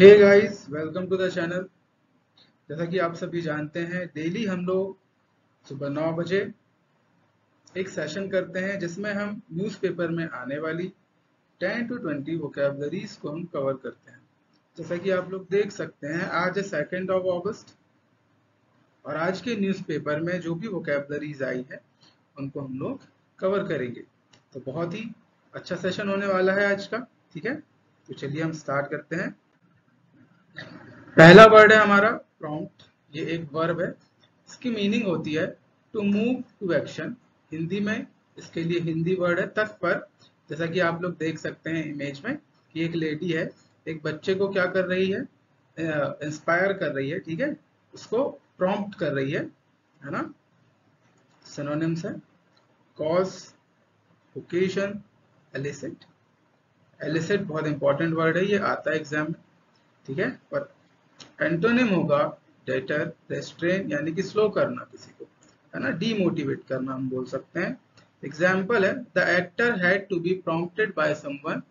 Hey guys, welcome to the channel. जैसा कि आप सभी जानते हैं, डेली हम लोग सुबह 9 बजे एक सेशन करते हैं जिसमें हम न्यूज़पेपर में आने वाली 10 to 20 वोकैबलरीज को हम कवर करते हैं। जैसा कि आप लोग देख सकते हैं, आज है 2 अगस्त और आज के न्यूज़पेपर में जो भी वोकैबलरीज आई है उनको हम लोग कवर करेंगे। तो बहुत ही अच्छा सेशन होने वाला है आज का। ठीक है, तो चलिए हम स्टार्ट करते हैं। पहला वर्ड है हमारा प्रॉम्प्ट। ये एक वर्ब है। इसकी मीनिंग होती है to move to action. Hindi में इसके लिए हिंदी वर्ड है तत्पर। जैसा कि आप लोग देख सकते हैं इमेज में कि एक लेडी है, एक बच्चे को क्या कर रही है, इंस्पायर कर रही है। ठीक है, उसको प्रॉम्प्ट कर रही है ना। सिनोनिम्स है कॉज, ओकेजन, एलिसिट। एलिसिट बहुत इंपॉर्टेंट वर्ड है, ये आता है एग्जाम में। ठीक है, और एंटोनिम होगा डेटर, रेस्ट्रेन यानी कि स्लो करना किसी को, है ना, डीमोटिवेट करना हम बोल सकते हैं। एग्जाम्पल है the actor had to be prompted by someone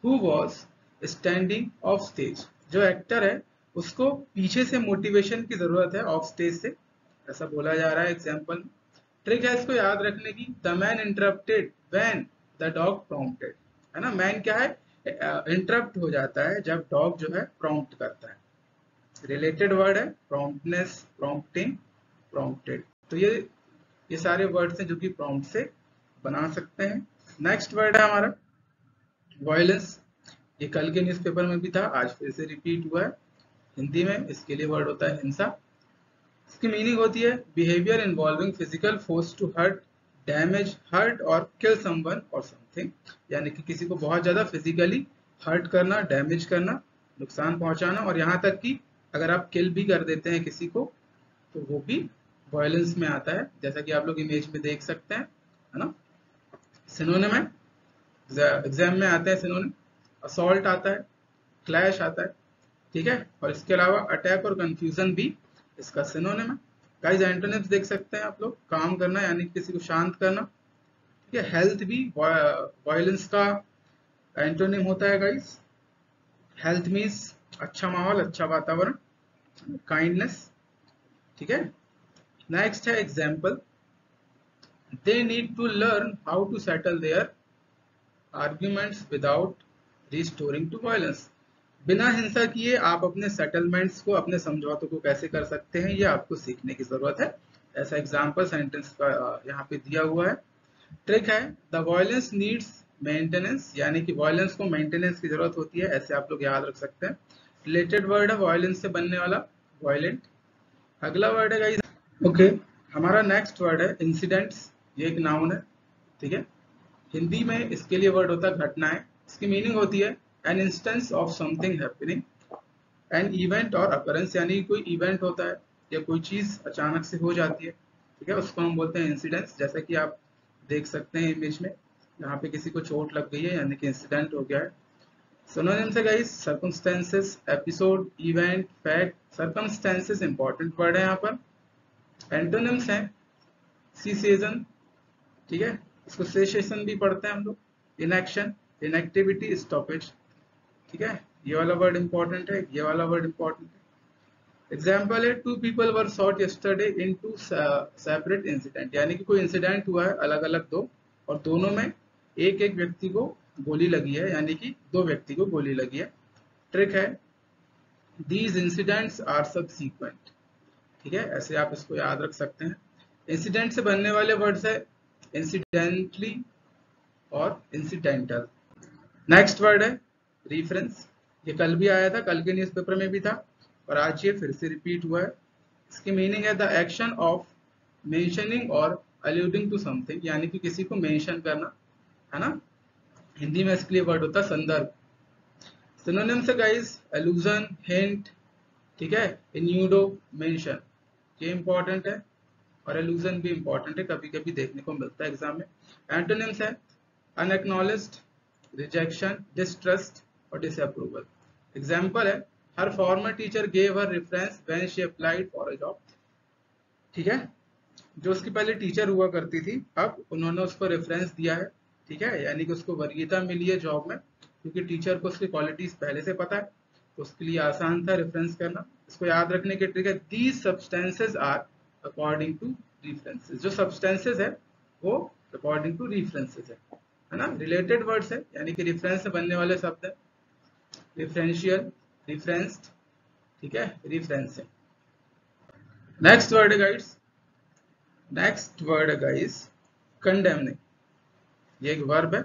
who was standing off stage. जो एक्टर है उसको पीछे से मोटिवेशन की जरूरत है ऑफ स्टेज से, ऐसा बोला जा रहा है एग्जाम्पल में। ट्रिक है इसको याद रखने की, the man interrupted when the dog prompted. है ना, मैन क्या है, इंटरप्ट हो जाता है जब डॉग जो है प्रॉम्प्ट करता है। रिलेटेड वर्ड है प्रॉम्प्टनेस, प्रॉम्प्टिंग, प्रॉम्प्टेड। तो ये सारे वर्ड्स हैं जो कि प्रॉम्प्ट से बना सकते हैं। नेक्स्ट वर्ड है हमारा वायलेंस। ये कल के न्यूज़पेपर में भी था, आज फिर से रिपीट हुआ है। हिंदी में इसके लिए वर्ड होता है हिंसा। इसकी मीनिंग होती है behaviour involving physical force to hurt, damage, hurt और किल समवन और समथिंग। यानी कि किसी को बहुत ज्यादा फिजिकली हर्ट करना, डैमेज करना, नुकसान पहुंचाना, और यहाँ तक कि अगर आप किल भी कर देते हैं किसी को तो वो भी वायलेंस में आता है, जैसा कि आप लोग इमेज में देख सकते हैं, है ना। सिनोनिम है, एग्जाम में आते हैं सिनोनिम, असॉल्ट आता है, क्लैश आता है। ठीक है, और इसके अलावा अटैक और कंफ्यूजन भी इसका सिनोनिम है। गाइस एंटोनिम्स देख सकते हैं आप लोग, काम करना यानी किसी को शांत करना। ठीक है, हेल्थ भी वायलेंस का एंटोनिम होता है गाइस। हेल्थ मीन्स अच्छा माहौल, अच्छा वातावरण, काइंडनेस। ठीक है, नेक्स्ट है example, they need to learn how to settle their arguments without restoring to violence. बिना हिंसा किए आप अपने सेटलमेंट्स को, अपने समझौतों को कैसे कर सकते हैं, ये आपको सीखने की जरूरत है। ऐसा एग्जाम्पल सेंटेंस का यहाँ पे दिया हुआ है। ट्रिक है द वायलेंस नीड्स मेंटेनेंस, यानी कि वायलेंस को मेंटेनेंस की जरूरत होती है, ऐसे आप लोग याद रख सकते हैं। रिलेटेड वर्ड है वायलेंस से बनने वाला, वायलेंट। अगला वर्ड है गाइस, ओके, हमारा नेक्स्ट वर्ड है इंसिडेंट्स। ये एक नाउन है। ठीक है, हिंदी में इसके लिए वर्ड होता है घटनाएं। इसकी मीनिंग होती है an instance of something happening, an event और अकरेंस, यानी कोई इवेंट होता है या कोई चीज अचानक से हो जाती है। ठीक है, उसको हम बोलते हैं इंसिडेंट्स। जैसा कि आप देख सकते हैं इमेज में, यहाँ पे किसी को चोट लग गई है यानी कि इंसिडेंट हो गया है। सिनोनिम्स है guys circumstances, episode, event, fact. Circumstances important word है यहाँ पर। एंटोनिम्स है सीसेशन। ठीक है, इसको सेशन भी पढ़ते हैं हम लोग। Inaction, inactivity, stoppage. ठीक है, ये वाला वर्ड इंपॉर्टेंट है, ये वाला वर्ड इंपॉर्टेंट है। एग्जाम्पल है two people were shot yesterday in two separate incident, यानी कि कोई इंसिडेंट हुआ है अलग अलग दो, और दोनों में एक एक व्यक्ति को गोली लगी है, यानी कि दो व्यक्ति को गोली लगी है। ट्रिक है दीज इंसिडेंट्स आर सबसीक्वेंट। ठीक है, ऐसे आप इसको याद रख सकते हैं। इंसिडेंट से बनने वाले वर्ड्स है इंसिडेंटली और इंसिडेंटल। नेक्स्ट वर्ड है रिफरेंस। ये कल भी आया था, कल के न्यूज़पेपर में भी था और आज ये फिर से रिपीट हुआ है। इसकी मीनिंग है द एक्शन ऑफ मेंशनिंग और अलूडिंग टू समथिंग, यानी कि किसी को मेंशन करना, है ना। हिंदी में इसके लिए वर्ड होता है संदर्भ। सिनोनिम से गाइस एलूजन, हिंट। ठीक है, इन्यूडो, मेंशन, ये इंपॉर्टेंट है, और एलूजन भी इंपॉर्टेंट है, कभी कभी देखने को मिलता है एग्जाम में। एंटोनिम्स है अनएक्नॉलेज्ड, रिजेक्शन, डिस्ट्रस्ट और डिसअप्रूवल। एग्जाम्पल है her former teacher gave her reference when she applied for a job. ठीक है, जो उसकी पहले टीचर हुआ करती थी, अब उन्होंने उसको रेफरेंस दिया है। ठीक है, यानी कि उसको वरीयता मिली है जॉब में, क्योंकि टीचर को उसकी क्वालिटीज पहले से पता है। उसके लिए आसान था रेफरेंस करना। इसको याद रखने के ट्रिक है, these substances are according to references. जो सब्सटेंसेज है वो अकॉर्डिंग टू रेफरेंसेस है ना, रिलेटेड वर्ड्स है, यानी कि रेफरेंस से बनने वाले शब्द है, रेफरेंशियल, रेफरेंस्ड, ठीक है, रेफरेंस है। नेक्स्ट वर्ड है गाइड्स, नेक्स्ट वर्ड है गाइस कंडेमनिंग। ये एक वर्ब है,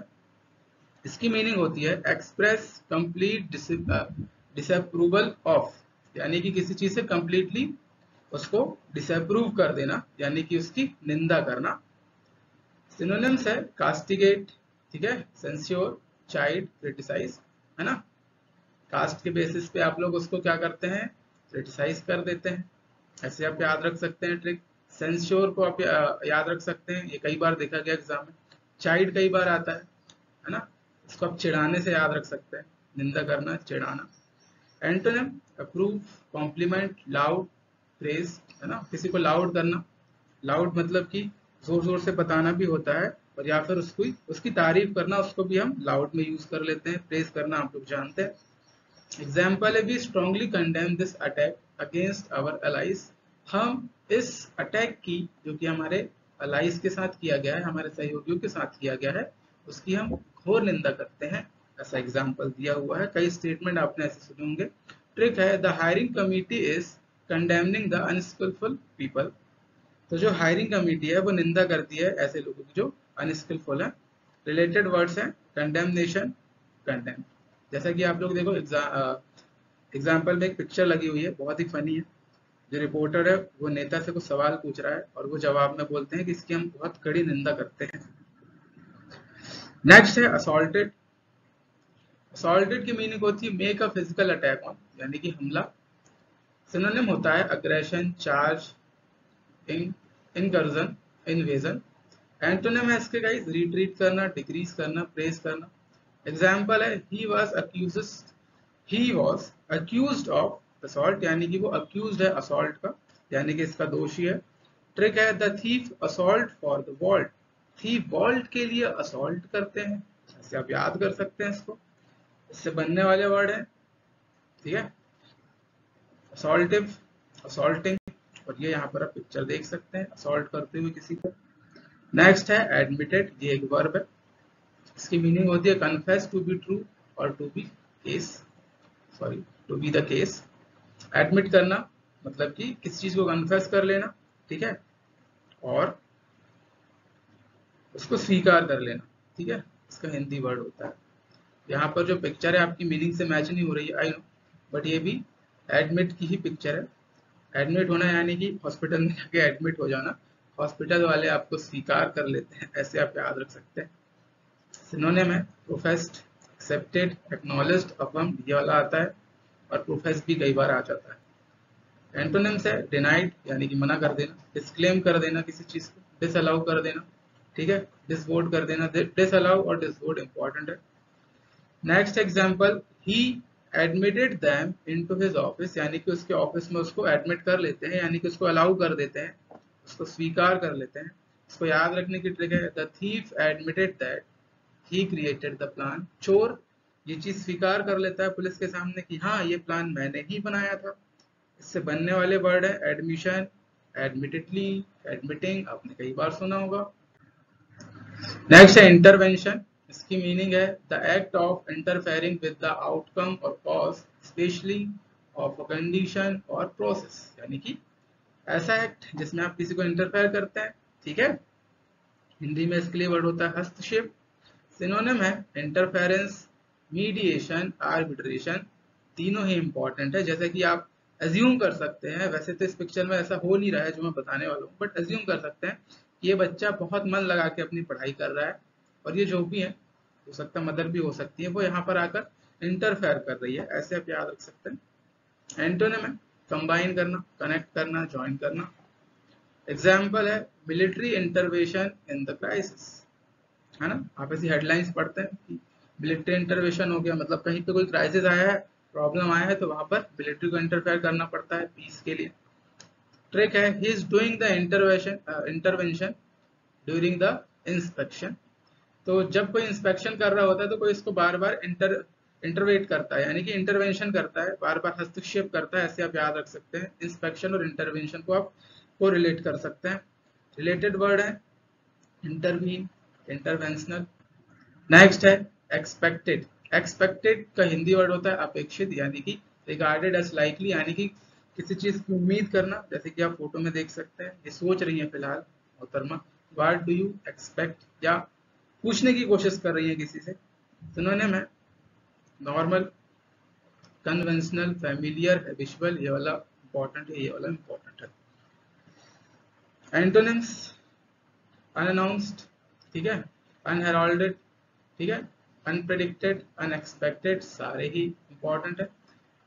इसकी मीनिंग होती है एक्सप्रेस कंप्लीट डिसअप्रूवल ऑफ, यानी कि किसी चीज से कंप्लीटली उसको डिसअप्रूव कर देना, यानी कि उसकी निंदा करना। सिनोनिम्स है कास्टिगेट, ठीक है, सेंस्योर, चाइड, क्रिटिसाइज, है ना। कास्ट के बेसिस पे आप लोग उसको क्या करते हैं, क्रिटिसाइज कर देते हैं, ऐसे आप याद रख सकते हैं ट्रिक। सेंस्योर को आप याद रख सकते हैं, ये कई बार देखा गया एग्जाम में। चाइड कई बार आता है ना, इसको आप चिढ़ाने से याद रख सकते हैं, निंदा करना, चिढ़ाना। Antonym approve, compliment, laud, praise, है ना, किसी को लाउड करना, लाउड मतलब कि जोर जोर से बताना भी होता है, और या फिर उसकी तारीफ करना, उसको भी हम लाउड में यूज कर लेते हैं। प्रेज करना आप लोग जानते हैं। एग्जाम्पल है, we strongly condemn this attack against our allies. हम इस अटैक की, जो कि हमारे अलाइज के साथ किया गया है, हमारे सहयोगियों के साथ किया गया है, उसकी हम घोर निंदा करते हैं। ऐसा एग्जाम्पल दिया हुआ है, कई स्टेटमेंट आपने ऐसे सुने होंगे। ट्रिक है, the hiring committee is condemning the unskillful people. तो जो हायरिंग कमिटी है वो निंदा करती है ऐसे लोगों की जो अनस्किलफुल है। रिलेटेड वर्ड्स हैं कंडेमनेशन, कंडेम। जैसा कि आप लोग देखो एग्जाम्पल में एक पिक्चर लगी हुई है, बहुत ही फनी है। जो रिपोर्टर है वो नेता से कुछ सवाल पूछ रहा है, और वो जवाब में बोलते हैं कि इसकी हम बहुत कड़ी निंदा करते हैं। नेक्स्ट है असॉल्टेड। असॉल्टेड की मीनिंग होती है make a physical attack on, यानी कि हमला। सिनोनिम होता है aggression, charge, incursion, invasion. Antonym है इसके गाइस रिट्रीट करना, डिक्रीज करना, प्रेस करना। एग्जाम्पल है, he was accused of assault, यानी कि वो अक्यूज्ड है असॉल्ट का, यानी कि इसका दोषी है। ट्रिक है, the thief assault for the vault. Thief vault के लिए असॉल्ट करते हैं, ऐसे आप याद कर सकते हैं इसको, इससे बनने वाले वर्ड है, ठीक है, असॉल्टिव, असॉल्टिंग। और ये यहाँ पर आप पिक्चर देख सकते हैं असॉल्ट करते हुए किसी को। नेक्स्ट है एडमिटेड, ये एक वर्ब है, इसकी मीनिंग होती है कन्फेस टू बी ट्रू और to be case, sorry, to be the case. Admit करना मतलब कि किसी चीज को कन्फेस कर लेना, ठीक है, और उसको स्वीकार कर लेना, ठीक है, इसका हिंदी वर्ड होता है। यहाँ पर जो पिक्चर है आपकी मीनिंग से मैच नहीं हो रही है, आई नो, बट ये भी एडमिट की ही पिक्चर है। एडमिट होना यानी कि हॉस्पिटल में जाके एडमिट हो जाना, हॉस्पिटल वाले आपको स्वीकार कर लेते हैं, ऐसे आप याद रख सकते हैं। सिनोनिम है प्रोफेस्ड, एक्सेप्टेड, एक्नॉलेज्ड, अफर्म्ड, ये वाला आता है, और प्रोफेस भी कई बार आ जाता है। एंटोनिम्स है डिनाइड, यानी कि मना कर देना, डिस्क्लेम कर देना किसी चीज को, डिसअलाउ कर देना, ठीक है, डिसवोट कर देना। डिसअलाउ और डिसवोट इंपॉर्टेंट है। नेक्स्ट एग्जांपल, ही admitted them into his office, यानी कि उसके ऑफिस में उसको एडमिट कर लेते हैं, यानी कि उसको अलाउ कर देते हैं, उसको स्वीकार कर लेते हैं। इसको याद रखने की ट्रिक है, the thief admitted that he created the plan. चोर ये चीज स्वीकार कर लेता है पुलिस के सामने कि हाँ ये प्लान मैंने ही बनाया था। इससे बनने वाले वर्ड है एडमिशन, एडमिटेडली, एडमिटिंग, आपने कई बार सुना होगा। नेक्स्ट है इंटरवेंशन, इसकी मीनिंग है the act of interfering with the outcome और cause especially of a condition और प्रोसेस, यानी कि ऐसा एक्ट जिसमें आप किसी को इंटरफेयर करते हैं, ठीक है। हिंदी में इसके लिए वर्ड होता है हस्तक्षेप। सिनोनिम है इंटरफेरेंस, मीडिएशन, आर्बिट्रेशन, तीनों ही इंपॉर्टेंट है। जैसे कि आप एज्यूम कर सकते हैं, वैसे तो इस पिक्चर में ऐसा हो नहीं रहा है जो मैं बताने वाला हूँ, बट एज्यूम कर सकते हैं कि ये बच्चा बहुत मन लगा के अपनी पढ़ाई कर रहा है, और ये जो भी है, हो सकता है मदर भी हो सकती है, वो यहाँ पर आकर इंटरफेयर कर रही है, ऐसे आप याद रख सकते हैं। एंटोनिम है कंबाइन करना, कनेक्ट करना, ज्वाइन करना। एग्जाम्पल है military intervention in the crisis, है ना, आप ऐसी हेडलाइंस पढ़ते हैं कि मिलिट्री इंटरवेंशन हो गया, मतलब कहीं पे कोई क्राइसिस आया है, प्रॉब्लम आया है, तो वहां पर मिलिट्री को इंटरफेयर करना पड़ता है पीस के लिए। ट्रिक है, he is doing the intervention during the inspection. तो जब कोई इंस्पेक्शन कर रहा होता है तो कोई इसको बार बार इंटरवेट करता है, यानी कि इंटरवेंशन करता है, बार बार हस्तक्षेप करता है, ऐसे आप याद रख सकते हैं। इंस्पेक्शन और इंटरवेंशन को आप को रिलेट कर सकते हैं। रिलेटेड वर्ड है इंटरवीन, इंटरवेंशनल। नेक्स्ट है एक्सपेक्टेड। एक्सपेक्टेड का हिंदी वर्ड होता है अपेक्षित, यानी कि रिगार्डेड एज लाइकली, यानी कि किसी चीज की उम्मीद करना। जैसे कि आप फोटो में देख सकते हैं, ये सोच रही है फिलहाल मोहतरमा, व्हाट डू यू एक्सपेक्ट, या पूछने की कोशिश कर रही है किसी से। सिनोनिम है नॉर्मल, कन्वेंशनल, फैमिलियर, हैबिचुअल, ये वाला इंपॉर्टेंट है, ये वाला इंपॉर्टेंट है। एंटोनिम्स अनअनाउंस्ड, ठीक है, अनहेराल्डेड, ठीक है, अनप्रेडिक्टेड, अनएक्सपेक्टेड, सारे ही इंपॉर्टेंट है।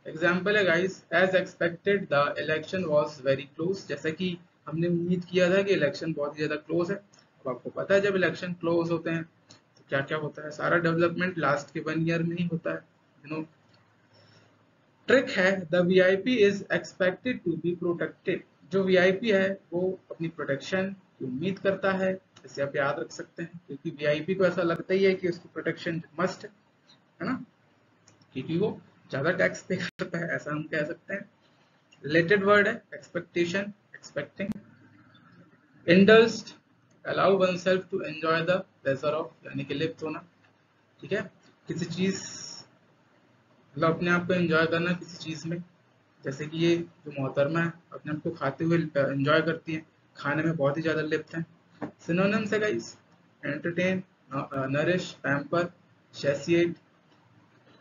एग्जाम्पल है guys, as expected the election was very close, जैसा कि हमने उम्मीद किया था कि इलेक्शन बहुत ही ज्यादा क्लोज है। अब आपको पता है जब इलेक्शन क्लोज होते हैं तो क्या क्या होता है, सारा डेवलपमेंट लास्ट के 1 ईयर में ही होता है, यू नो। ट्रिक है the VIP is expected to be protected, जो वीआईपी है वो अपनी प्रोटेक्शन की उम्मीद करता है, इसे आप याद रख सकते हैं, क्योंकि वीआईपी को ऐसा लगता ही है कि उसकी प्रोटेक्शन मस्ट है ना, क्योंकि वो ज्यादा टैक्स पे करता है, ऐसा हम कह सकते हैं। रिलेटेड वर्ड है expectation, expecting. Indulged, allow oneself to enjoy the pleasure of, यानी कि लिप्त होना, ठीक है, किसी चीज मतलब अपने आप को एंजॉय करना किसी चीज में। जैसे कि ये जो मोहतरमा है अपने आप को खाते हुए एंजॉय करती है, खाने में बहुत ही ज्यादा लिप्त है। सिनोनिम्स है guys, entertain, nourish, pamper, satisfied.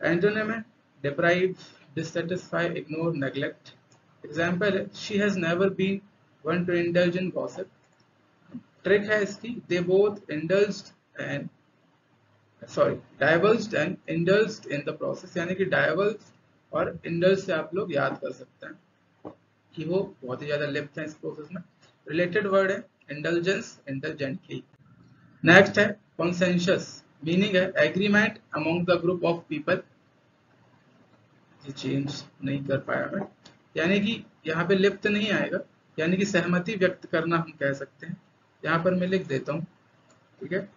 Antonym है deprive, dissatisfy, ignore, neglect. Example है she has never been one to indulge in gossip. Trick है इसकी they both divulged and indulged in the process, यानी कि divulge और indulge से आप लोग याद कर सकते हैं कि वो बहुत ही ज्यादा लिप्त हैं इस प्रोसेस में। रिलेटेड वर्ड है indulgence, indulgently. नेक्स्ट है consensus, मीनिंग है agreement among the group of people, change नहीं कर पाया मैं, यानी कि यहाँ पे लिप्त नहीं आएगा, यानी कि सहमति व्यक्त करना हम कह सकते हैं। यहाँ पर मैं लिख देता हूँ, ठीक है,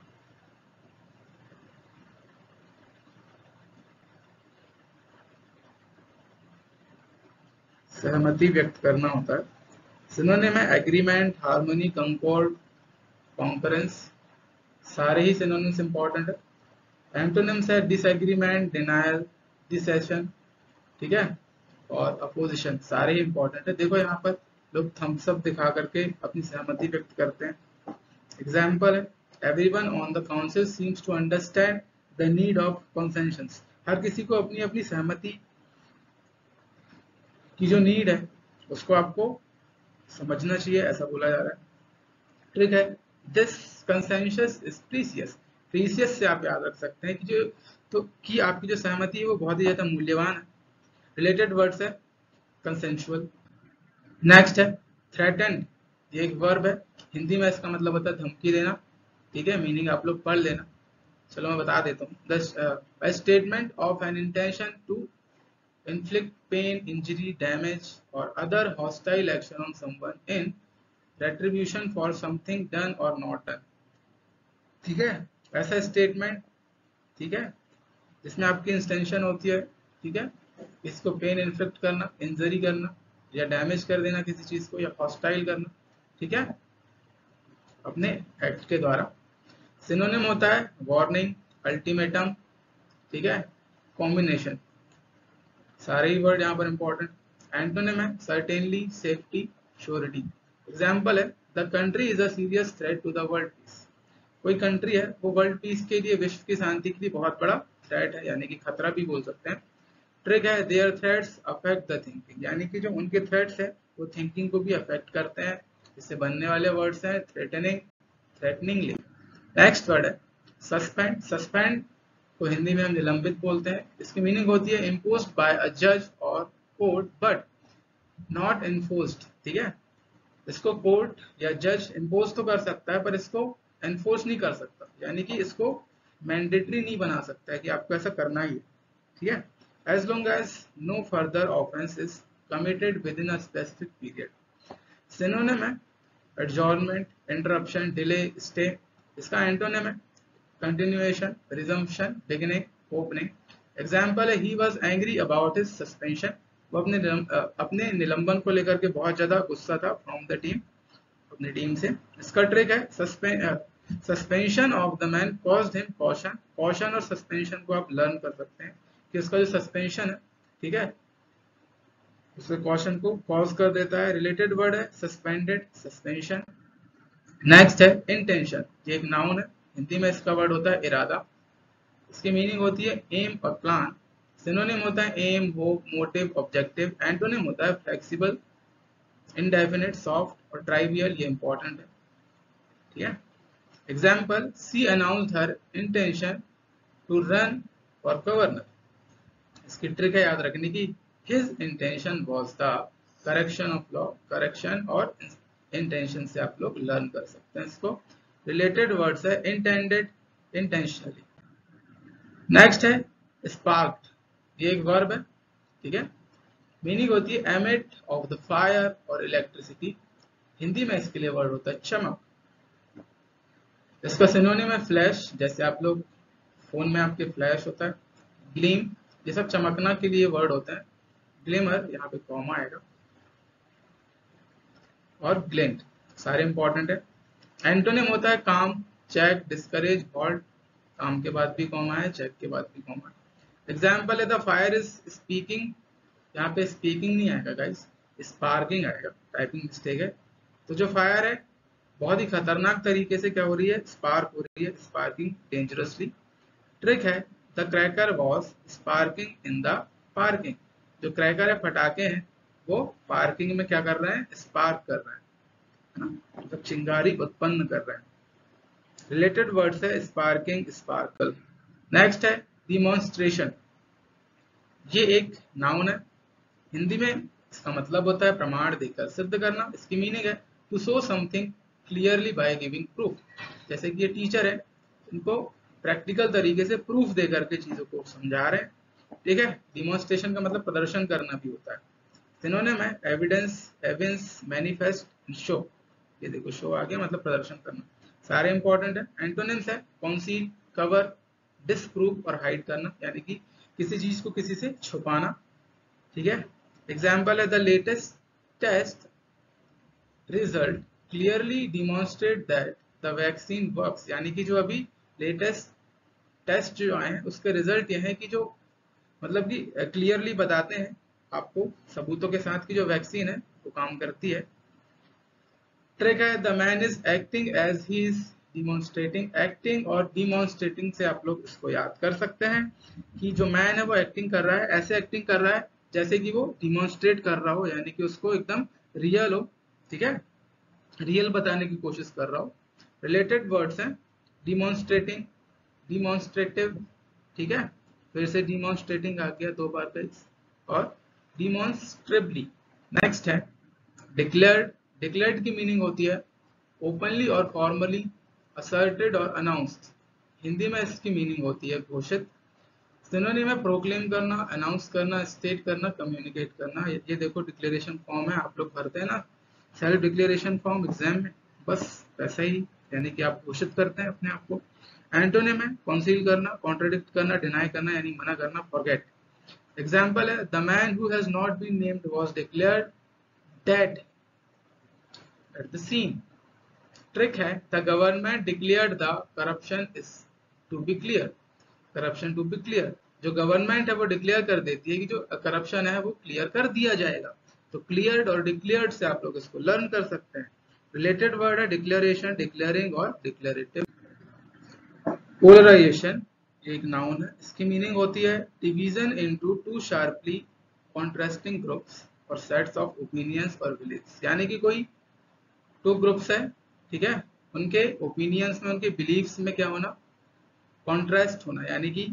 सहमति व्यक्त करना होता है। सिनोनिम है एग्रीमेंट, हार्मनी, कंकॉर्ड, कॉन्करेंस, सारे ही सिनोनिम्स इंपॉर्टेंट है। एंटोनिम्स है डिसएग्रीमेंट, डिनायल, डिसेशन, ठीक है, और अपोजिशन, सारे ही इंपॉर्टेंट है। देखो यहाँ पर लोग थम्स अप दिखा करके अपनी सहमति व्यक्त करते हैं। एग्जाम्पल है everyone on the council seems to understand the need of consensus, हर किसी को अपनी अपनी सहमति की जो नीड है उसको आपको समझना चाहिए, ऐसा बोला जा रहा है। ठीक है, दिस कंसेंशस इज प्रीसियस, प्रीसियस से आप याद रख सकते हैं कि जो तो कि आपकी जो सहमति है वो बहुत ही ज्यादा मूल्यवान है। रिलेटेड वर्ड्स है कंसेंशुअल। नेक्स्ट है थ्रेटन्ड, ये एक वर्ब है, हिंदी में इसका मतलब होता है धमकी देना, ठीक है, मीनिंग आप लोग पढ़ लेना। चलो मैं बता देता हूँ, the statement of an intention to inflict pain, injury, damage or other hostile action on someone in retribution for something done or not done, ठीक है, ऐसा स्टेटमेंट, ठीक है, जिसमें आपकी इंटेंशन होती है, ठीक है, इसको पेन इन्फ्लिक्ट करना, इंजरी करना या डैमेज कर देना किसी चीज को, या हॉस्टाइल करना, ठीक है, अपने एक्ट के द्वारा। सिनोनिम होता है वार्निंग, अल्टीमेटम, ठीक है, कॉम्बिनेशन, सारे ही वर्ड यहाँ पर इंपॉर्टेंट। एंटोनिम है सर्टेनली, सेफ्टी, श्योरिटी। एग्जाम्पल है the country is a serious threat to the world peace, कोई कंट्री है वो वर्ल्ड पीस के लिए, विश्व की शांति के लिए बहुत बड़ा थ्रेट है, यानी कि खतरा भी बोल सकते हैं। ट्रिक है their threats affect the thinking, यानी कि जो उनके थ्रेट्स है वो थिंकिंग को भी अफेक्ट करते हैं। इससे बनने वाले वर्ड्स हैं थ्रेटनिंग, थ्रेटनिंगली। नेक्स्ट वर्ड है सस्पेंड। सस्पेंड को हिंदी में हम निलंबित बोलते हैं। इसकी मीनिंग होती है इम्पोज्ड बाय अ जज और कोर्ट बट नॉट एनफोर्स्ड, ठीक है, इसको कोर्ट या जज इम्पोज तो कर सकता है पर इसको एनफोर्स नहीं कर सकता, यानी कि इसको मैंडेटरी नहीं बना सकता है कि आपको ऐसा करना ही है, ठीक है, as long as no further offence is committed within a specific period. Synonym है एडजॉर्नमेंट, इंटरप्शन, डिले, स्टे। इसका एंटोनिम है continuation, resumption, beginning, opening. Example है he was angry about his suspension, वो अपने निलंबन को लेकर के बहुत ज्यादा गुस्सा था फ्रॉम द टीम, अपनी टीम से। इसका ट्रिक है suspension of the man caused him caution. Caution और सस्पेंशन को आप लर्न कर सकते हैं कि उसका जो सस्पेंशन है, ठीक है, उसके कॉशन को कॉज कर देता है। रिलेटेड वर्ड है सस्पेंडेड, सस्पेंशन। नेक्स्ट है इंटेंशन, ये एक नाउन है, हिंदी में इसका वर्ड होता है इरादा। इसकी मीनिंग होती है एम और प्लान। सिनोनिम होता है aim, hope, motive, objective. Antonym होता है फ्लेक्सिबल, इनडेफिनिट, सॉफ्ट और ट्राइवियल। ये इंपॉर्टेंट है, ठीक है। Example she announced her intention to run for governor. इसकी ट्रिक है याद रखने की, his intention was the correction of law. Correction और इंटेंशन से आप लोग लर्न कर सकते हैं इसको। रिलेटेड वर्ड्स है इंटेंडेड, इंटेंशनली। नेक्स्ट है स्पार्क्ड, ये एक वर्ब है, ठीक है। मीनिंग होती है एमिट ऑफ द फायर और इलेक्ट्रिसिटी। हिंदी में इसके लिए वर्ड होता है चमक। इसका सिनोनिम है फ्लैश, जैसे आप लोग फोन में आपके फ्लैश होता है, ग्लीम, ये सब चमकना के लिए वर्ड होता है। ग्लिमर, यहाँ पे कॉमा आएगा, और ग्लिंट, सारे इंपॉर्टेंट है। एंटोनिम होता है काम, चेक, डिस्करेज, हॉल्ट। काम के बाद भी कॉमा है, चेक के बाद भी कॉमा है। एग्जाम्पल है द फायर इज स्पीकिंग, यहाँ पे स्पीकिंग नहीं आएगा गाइस, स्पार्किंग आएगा, टाइपिंग मिस्टेक है। तो जो फायर है बहुत ही खतरनाक तरीके से क्या हो रही है, स्पार्क हो रही है, स्पार्किंग डेंजरसली। ट्रिक है the cracker was sparking in the parking. जो क्रैकर है, पटाखे हैं, वो पार्किंग में क्या कर रहे हैं, स्पार्क कर रहे हैं, है ना, मतलब चिंगारी उत्पन्न कर रहे हैं। रिलेटेड वर्ड्स है स्पार्किंग, स्पार्कल। नेक्स्ट है डिमॉन्स्ट्रेशन, ये एक नाउन है, हिंदी में इसका मतलब होता है प्रमाण देकर सिद्ध करना। इसकी मीनिंग है to show something clearly by giving proof. जैसे कि ये टीचर है, इनको प्रैक्टिकल तरीके से प्रूफ दे करके चीजों को समझा रहे हैं, ठीक है। डिमॉन्स्ट्रेशन का मतलब प्रदर्शन करना भी होता है। सिनोनिम है एविडेंस, एविंस, मैनिफेस्ट, शो। ये देखो शो आ गया, मतलब प्रदर्शन करना, सारे इंपॉर्टेंट है। एंटोनिम्स है कॉन्सील, कवर, डिस्प्रूव और हाइड करना, यानी कि किसी चीज को किसी से छुपाना, ठीक है। एग्जाम्पल है the latest test result clearly demonstrate that the vaccine works, यानी कि जो अभी लेटेस्ट टेस्ट जो आए हैं उसके रिजल्ट ये हैं कि जो मतलब कि क्लियरली बताते हैं आपको सबूतों के साथ कि जो वैक्सीन है वो काम करती है। ट्रिक है the man is acting as he is demonstrating. Acting और डिमॉन्स्ट्रेटिंग से आप लोग इसको याद कर सकते हैं कि जो मैन है वो एक्टिंग कर रहा है, ऐसे एक्टिंग कर रहा है जैसे कि वो डिमॉन्स्ट्रेट कर रहा हो, यानी कि उसको एकदम रियल हो, ठीक है, रियल बताने की कोशिश कर रहा हो। रिलेटेड वर्ड्स हैं डिमॉन्स्ट्रेटिंग, डिमॉन्स्ट्रेटिव, ठीक है, फिर से डिमॉन्स्ट्रेटिंग आ गया दो बार पे, और डिमॉन्स्ट्रेबली। नेक्स्ट है डिक्लेयर्ड। डिक्लेयर्ड की मीनिंग होती है ओपनली और फॉर्मली, असर्टेड और अनाउंस्ड। हिंदी में इसकी मीनिंग होती है घोषित। सिनोनिम है प्रोक्लेम करना, अनाउंस करना, स्टेट करना, कम्युनिकेट करना। ये देखो डिक्लेरेशन फॉर्म है, आप लोग भरते हैं ना सेल्फ डिक्लेरेशन फॉर्म एग्जाम में, बस वैसा ही, यानी कि आप घोषित करते हैं अपने आप को। एंटोनिम है कॉन्सील करना, कॉन्ट्रडिक्ट करना, डिनाई करना, यानी मना करना, फॉरगेट। एग्जाम्पल है the man who has not been named was declared dead at the scene. Trick है the government declared the corruption is to be clear. Corruption to be clear, जो government है वो declare कर देती है कि जो करप्शन है वो क्लियर कर दिया जाएगा। तो क्लियर्ड और डिक्लेयर्ड से आप लोग इसको लर्न कर सकते हैं। रिलेटेड वर्ड है डिक्लेरेशन, डिक्लेयरिंग और डिक्लेरेटिव। पोलराइजेशन एक नाउन है, इसकी मीनिंग होती है division into two sharply contrasting groups और सेट्स ऑफ ओपिनियंस और बिलीफ्स, यानी कि कोई टू ग्रुप्स है, ठीक है, उनके ओपिनियंस में, उनके बिलीफ्स में क्या होना, कॉन्ट्रास्ट होना, यानी कि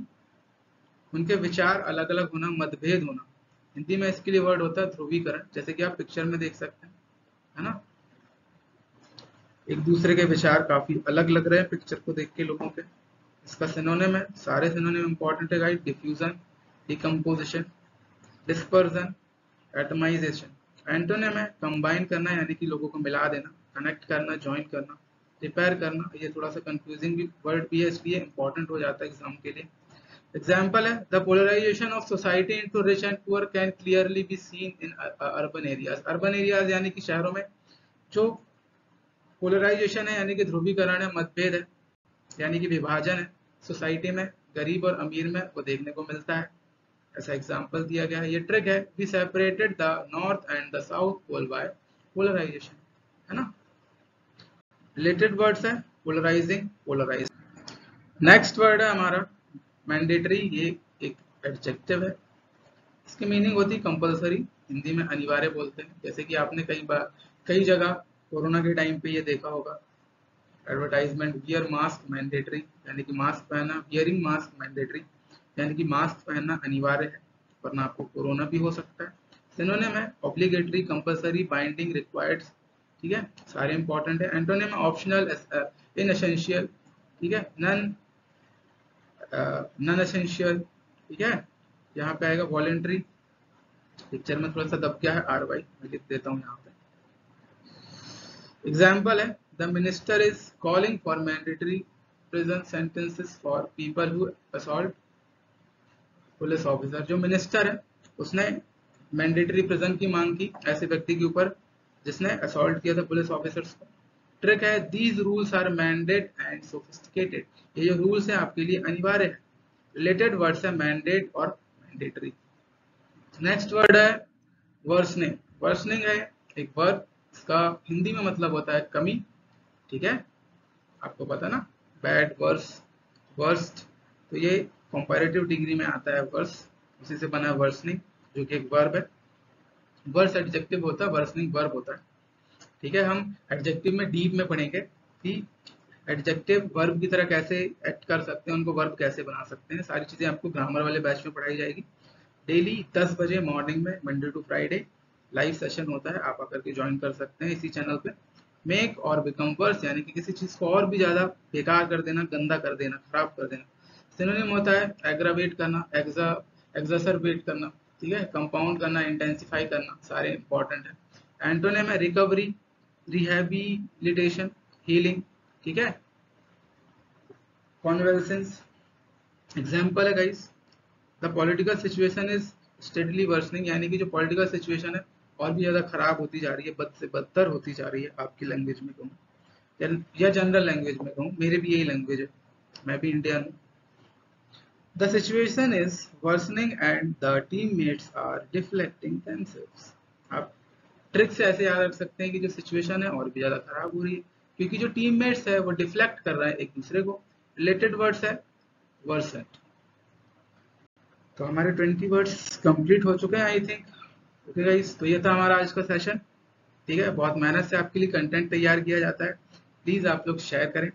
उनके विचार अलग अलग होना, मतभेद होना। हिंदी में इसके लिए वर्ड होता है ध्रुवीकरण, जैसे कि आप पिक्चर में देख सकते हैं, है ना, एक दूसरे के विचार काफी अलग लग रहे हैं पिक्चर को देख के लोगों के। इसका सिनोनिम है, सारे सिनोनिम इंपॉर्टेंट है guys, diffusion, decomposition, dispersion, atomisation. Antonym है कंबाइन करना, यानी कि लोगों को मिला देना, कनेक्ट करना, ज्वाइन करना, रिपेयर करना। ये थोड़ा सा कंफ्यूजिंग भी वर्ड भी है, इसलिए इंपॉर्टेंट हो जाता है एग्जाम के लिए। एग्जाम्पल है the polarisation of society into rich and poor can clearly be seen in urban areas. Urban areas यानी कि शहरों में जो पोलराइजेशन है यानी कि ध्रुवीकरण है, मतभेद है, यानी कि विभाजन है सोसाइटी में गरीब और अमीर में, वो देखने को मिलता है। ऐसा एग्जाम्पल दिया गया है। ये ट्रिक है, we separated the north and the south pole by polarisation, है ना। रिलेटेड वर्ड्स है पोलराइजिंग, पोलराइज। नेक्स्ट वर्ड है हमारा मैंडेटरी। ये एक एडजेक्टिव है, इसकी मीनिंग होती है कंपलसरी, हिंदी में अनिवार्य बोलते हैं। जैसे कि आपने कई जगह कोरोना के टाइम पे ये देखा होगा एडवर्टाइजमेंट, वियर मास्क मैंडेटरी, यानी कि मास्क पहनना, वियरिंग मास्क मैंडेटरी, यानी कि मास्क पहनना अनिवार्य है वरना आपको कोरोना भी हो सकता है। सिनोनिम है ऑब्लिगेटरी, कंपलसरी, बाइंडिंग, रिक्वायर्ड, ठीक है, सारे इंपॉर्टेंट है। एंटोनिम ऑप्शनल, इनएसेंशियल, ठीक है, नॉन एसेंशियल, ठीक है। यहाँ पे आएगा वॉलेंट्री, पिक्चर में थोड़ा सा दब गया है RY, मैं लिख देता हूँ यहाँ पे। एग्जाम्पल है the minister is calling for mandatory prison sentences for people who assault police officer. जो मिनिस्टर है उसने मैंडेटरी प्रिजन की मांग की ऐसे व्यक्ति के ऊपर जिसने असॉल्ट किया था पुलिस ऑफिसर्स को। ट्रिक है these rules are mandate and sophisticated, ये जो रूल्स है आपके लिए अनिवार्य है। रिलेटेड वर्ड्स है मैंडेट और मैंडेटरी। नेक्स्ट वर्ड है वर्सनिंग। वर्सनिंग है एक वर्ड, इसका हिंदी में मतलब होता है कमी, ठीक है, आपको पता ना, बैड, वर्स, वर्स्ट, तो ये कंपैरेटिव डिग्री में आता है वर्स, उसी से बना है वर्सनिंग, जो कि एक वर्ब है। वर्स एडजेक्टिव होता है, वर्सनिंग वर्ब होता है, ठीक है। हम एडजेक्टिव में डीप में पढ़ेंगे कि एडजेक्टिव वर्ब की तरह कैसे एक्ट कर सकते हैं, उनको वर्ब कैसे बना सकते हैं, सारी चीजें आपको ग्रामर वाले बैच में पढ़ाई जाएगी। डेली 10 बजे मॉर्निंग में Monday to Friday live session होता है, आप आकर के ज्वाइन कर सकते हैं इसी चैनल पे। मेक और बिकम वर्स, यानी कि किसी चीज को और भी ज्यादा बेकार कर देना, गंदा कर देना, खराब कर देना। सिनोनिम होता है एग्रावेट करना, एग्जासरबेट करना, ठीक है, कंपाउंड करना, इंटेंसिफाई करना, सारे इंपॉर्टेंट है। एंटोनिम है रिकवरी, रिहैबिलिटेशन, हीलिंग, ठीक है, कॉन्वेल्सेंस। एग्जाम्पल है guys the political situation is steadily worsening, यानी कि जो पॉलिटिकल सिचुएशन है और भी ज्यादा खराब होती जा रही है, बद से बदतर होती जा रही है, आपकी लैंग्वेज में कहूँ या जनरल लैंग्वेज में कहूँ, मेरी भी यही लैंग्वेज है, मैं भी इंडियन हूँ। The situation is worsening and the teammates are deflecting themselves. आप ट्रिक से ऐसे याद रख सकते हैं कि जो सिचुएशन है और भी ज्यादा खराब हो रही है क्योंकि जो टीममेट्स है वो डिफ्लेक्ट कर रहे हैं एक दूसरे को। रिलेटेड वर्ड्स है वर्सेंट। तो हमारे 20 वर्ड्स कंप्लीट हो चुके हैं आई थिंक। ओके गाइस, तो ये था हमारा आज का सेशन, ठीक है। बहुत मेहनत से आपके लिए कंटेंट तैयार किया जाता है, प्लीज आप लोग शेयर करें।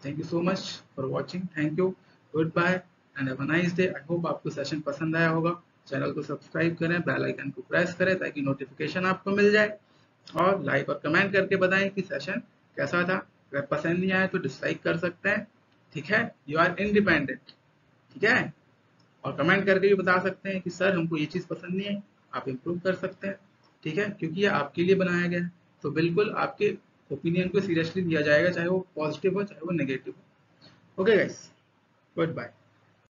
Thank you so much for watching, thank you, goodbye and have a nice day. I hope आपको सेशन पसंद आया होगा। चैनल को सब्सक्राइब करें, बेल आइकन को प्रेस करें ताकि नोटिफिकेशन आपको मिल जाए, और लाइक और कमेंट करके बताएं कि सेशन कैसा था। अगर पसंद नहीं आए तो डिसलाइक कर सकते हैं, ठीक है, यू आर इंडिपेंडेंट, ठीक है। और कमेंट करके भी बता सकते हैं कि सर हमको ये चीज़ पसंद नहीं है, आप इम्प्रूव कर सकते हैं, ठीक है, क्योंकि ये आपके लिए बनाया गया है। तो बिल्कुल आपके ओपिनियन को सीरियसली लिया जाएगा, चाहे वो पॉजिटिव हो चाहे वो नेगेटिव हो। Okay guys, good bye.